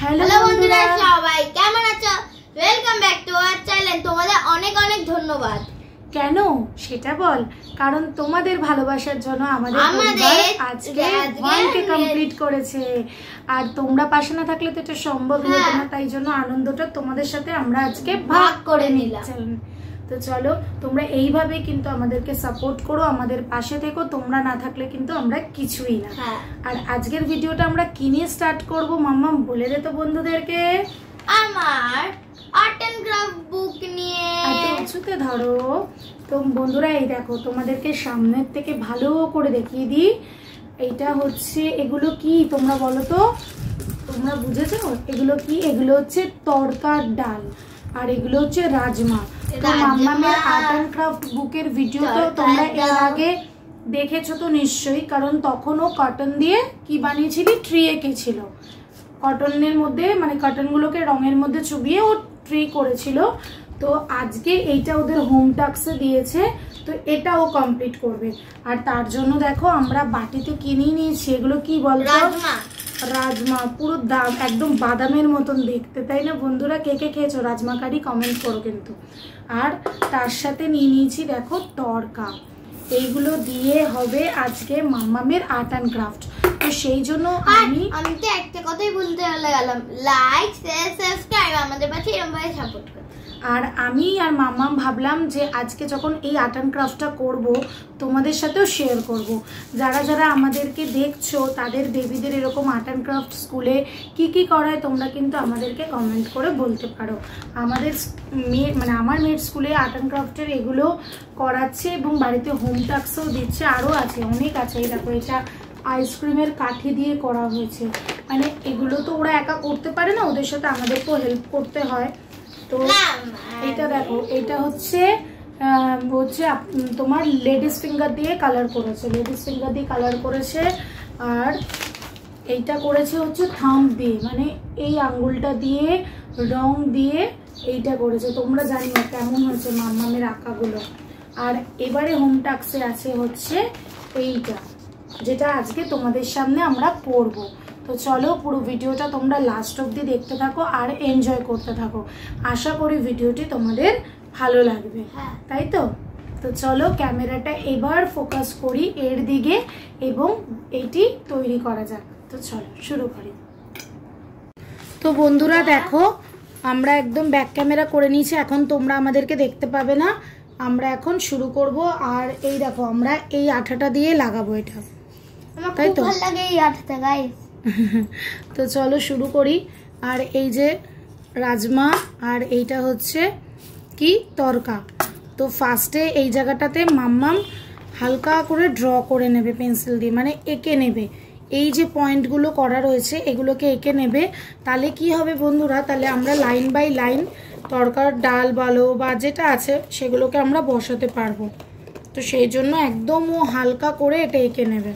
Hello বন্ধুরা, সবাই কেমন আছো? Welcome back to our channel. তোমাদের অনেক অনেক ধন্যবাদ। কেন সেটা বল? কারণ তোমাদের ভালোবাসার জন্য আমাদের আজকে 1K কমপ্লিট করেছে। আর তোমরা পাশে না থাকলে তো এটা সম্ভব হতো না, তাই জন্য আনন্দটা তোমাদের সাথে আমরা আজকে ভাগ করে নিলাম। তো চলো, তোমরা এইভাবে কিন্তু আমাদেরকে সাপোর্ট করো, আমাদের পাশে থেকো। তোমরা না থাকলে কিন্তু আমরা কিছুই না। আর আজকের ভিডিওটা আমরা কি নিয়ে স্টার্ট করব মাম্মা বলে দে তো বন্ধুদেরকে। আমার আর্ট এন্ড ক্রাফট বুক নিয়ে। উঁচুতে ধরো। তো বন্ধুরা, এই দেখো, তোমাদেরকে সামনের থেকে ভালো করে দেখিয়ে দিই। এইটা হচ্ছে, এগুলো কি তোমরা বলো তো? তোমরা বুঝেছো এগুলো কি? এগুলো হচ্ছে তড়কার ডাল, আর এগুলো হচ্ছে রাজমা। তো মাম্মামের আর্ট এন্ড ক্রাফট বুকের ভিডিও তো তোমরা এর আগে দেখেছো তো নিশ্চয়ই, কারণ তখনও কটন দিয়ে কি বানিয়েছিলি? ট্রি এঁকেছিল। কটনের মধ্যে মানে কটনগুলোকে রঙের মধ্যে চুবিয়ে ও ট্রি করেছিল। তো আজকে এইটা ওদের হোম টাস্কে দিয়েছে, তো এটাও কমপ্লিট করবে। আর তার জন্য দেখো আমরা বাটিতে কিনেই নিয়েছি। এগুলো কি বলতো? রাজমা। পুরো একদম বাদামের মতন দেখতে, তাই না বন্ধুরা? কে কে খেয়েছো রাজমা কারি কমেন্ট করো কিন্তু। আর তার সাথে নিয়ে নিয়েছি দেখো তড়কা। এইগুলো দিয়ে হবে আজকে মাম্মামের আর্ট অ্যান্ড ক্রাফট। তো সেই জন্য আমি তো একটা কথাই বলতে গেলাম, লাইক শেয়ার সাবস্ক্রাইব, আমাদের পাশে এরকম ভাবে সাপোর্ট করো। আর আমি আর মাম্মাম ভাবলাম যে আজকে যখন এই আর্ট অ্যান্ড ক্রাফটটা করব, তোমাদের সাথেও শেয়ার করব। যারা যারা আমাদেরকে দেখছো তাদের বেবিদের এরকম আর্ট অ্যান্ড ক্রাফট স্কুলে কি কি করায় তোমরা কিন্তু আমাদেরকে কমেন্ট করে বলতে পারো। আমাদের মেয়ে মানে আমার মেয়ের স্কুলে আর্ট অ্যান্ড ক্রাফটের এগুলো করাচ্ছে এবং বাড়িতে হোম টাস্কও দিচ্ছে। আরও আছে, অনেক আছে। এই দেখো, এটা আইসক্রিমের কাঠি দিয়ে করা হয়েছে। মানে এগুলো তো ওরা একা করতে পারে না, ওদের সাথে আমাদেরকেও হেল্প করতে হয়। তো এটা দেখো, এটা হচ্ছে তোমার লেডিস ফিঙ্গার দিয়ে কালার করেছে, লেডিস ফিঙ্গার দিয়ে কালার করেছে। আর এইটা করেছে হচ্ছে থাম্ব দিয়ে, মানে এই আঙ্গুলটা দিয়ে রং দিয়ে এইটা করেছে। তোমরা জানি না কেমন হয়েছে মাম্মামের আঁকাগুলো। আর এবারে হোম টাস্কে আছে হচ্ছে এইটা, যেটা আজকে তোমাদের সামনে আমরা করব। তো চলো, পুরো ভিডিওটা তোমরা লাস্ট অবধি দেখতে থাকো আর এনজয় করতে থাকো। আশা করি ভিডিওটি তোমাদের ভালো লাগবে, তাই তো? তো চলো, ক্যামেরাটা এবার ফোকাস করি এর দিকে এবং এটি তৈরি করা যাক। তো চলো শুরু করি। তো বন্ধুরা দেখো, আমরা একদম ব্যাক ক্যামেরা করে নিয়েছি। এখন তোমরা আমাদেরকে দেখতে পাবে না, আমরা এখন শুরু করব। আর এই দেখো, আমরা এই আঠাটা দিয়ে লাগাবো এটা, তাই তো? ভালো লাগে এই আঠাটা গাইস। তো চলো শুরু করি। আর এই যে রাজমা, আর এইটা হচ্ছে কি তড়কা। তো ফার্স্টে এই জায়গাটাতে মাম্মাম হালকা করে ড্র করে নেবে পেন্সিল দিয়ে, মানে এঁকে নেবে। এই যে পয়েন্টগুলো করা রয়েছে এগুলোকে এঁকে নেবে। তাহলে কি হবে বন্ধুরা? তাহলে আমরা লাইন বাই লাইন তড়কার ডাল বলো বা যেটা আছে সেগুলোকে আমরা বসাতে পারবো। তো সেই জন্য একদম ও হালকা করে এটা এঁকে নেবে।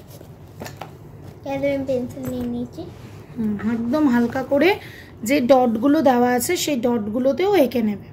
পেন্সিল নিয়ে নিয়েছি, একদম হালকা করে যে ডটগুলো দেওয়া আছে সেই ডটগুলোতেও এঁকে নেবে।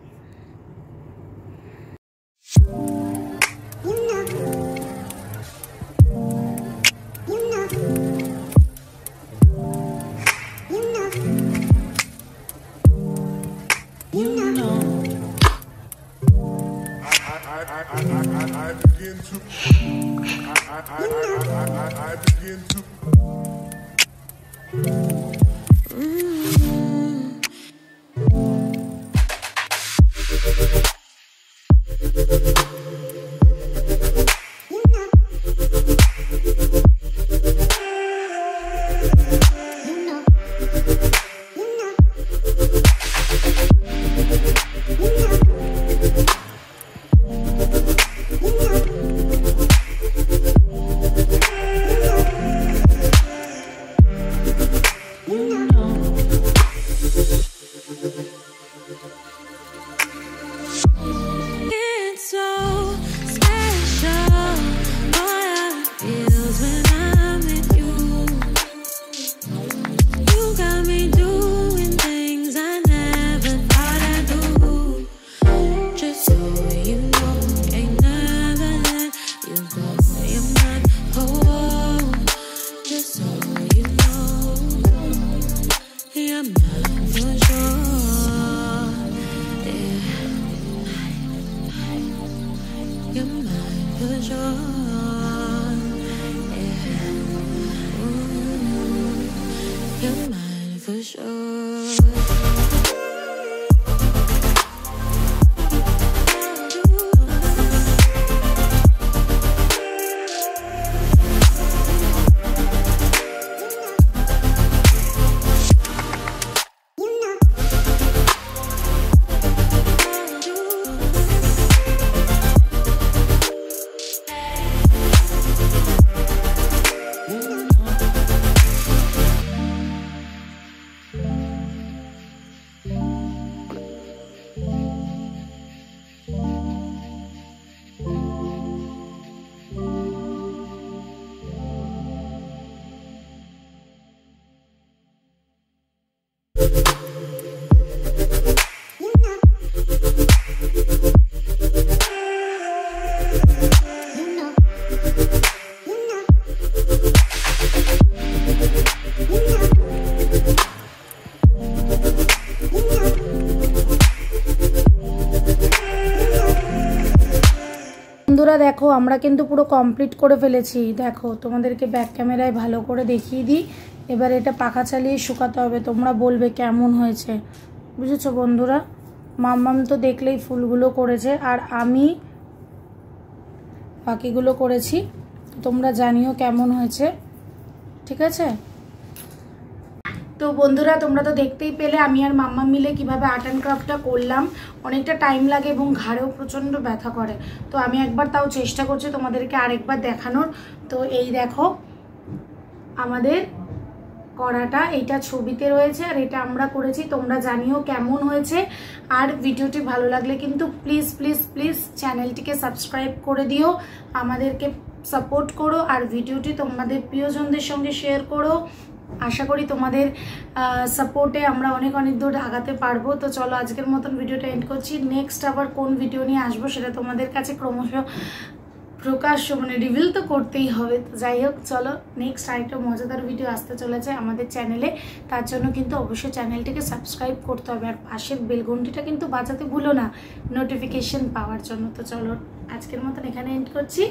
বন্ধুরা দেখো আমরা কিন্তু পুরো কমপ্লিট করে ফেলেছি। দেখো তোমাদেরকে ব্যাক ক্যামেরায় ভালো করে দেখিয়ে দিই। এবার এটা পাখা চালিয়ে শুকাতে হবে, তোমরা বলবে কেমন হয়েছে, বুঝেছো বন্ধুরা। মাম্মাম তো দেখলেই ফুলগুলো করেছে আর আমি বাকিগুলো করেছি, তোমরা জানিও কেমন হয়েছে, ঠিক আছে। তো বন্ধুরা তোমরা তো দেখতেই পেলে আমি আর মাম্মা মিলে কিভাবে আর্ট অ্যান্ড ক্রাফটটা করলাম। অনেকটা টাইম লাগে এবং ঘাড়েও প্রচণ্ড ব্যথা করে, তো আমি একবার তাও চেষ্টা করছি তোমাদেরকে আরেকবার দেখানোর। তো এই দেখো আমাদের করাটা, এইটা ছবিতে রয়েছে আর এটা আমরা করেছি, তোমরা জানিও কেমন হয়েছে। আর ভিডিওটি ভালো লাগলে কিন্তু প্লিজ প্লিজ প্লিজ চ্যানেলটিকে সাবস্ক্রাইব করে দিও, আমাদেরকে সাপোর্ট করো আর ভিডিওটি তোমাদের প্রিয়জনদের সঙ্গে শেয়ার করো। আশা করি তোমাদের সাপোর্টে আমরা অনেক অনেক দূর আগাতে পারবো। তো চলো আজকের মতন ভিডিওটা এন্ড করছি। নেক্সট আবার কোন ভিডিও নিয়ে আসবো সেটা তোমাদের কাছে ক্রমশ প্রকাশ্য মানে রিভিল তো করতেই হবে। তো যাই হোক চলো নেক্সট আরেকটা মজাদার ভিডিও আসতে চলেছে আমাদের চ্যানেলে, তার জন্য কিন্তু অবশ্যই চ্যানেলটিকে সাবস্ক্রাইব করতে হবে আর পাশের বেল ঘন্টিটা কিন্তু বাজাতে ভুলো না নোটিফিকেশন পাওয়ার জন্য। তো চলো আজকের মতন এখানে এন্ড করছি।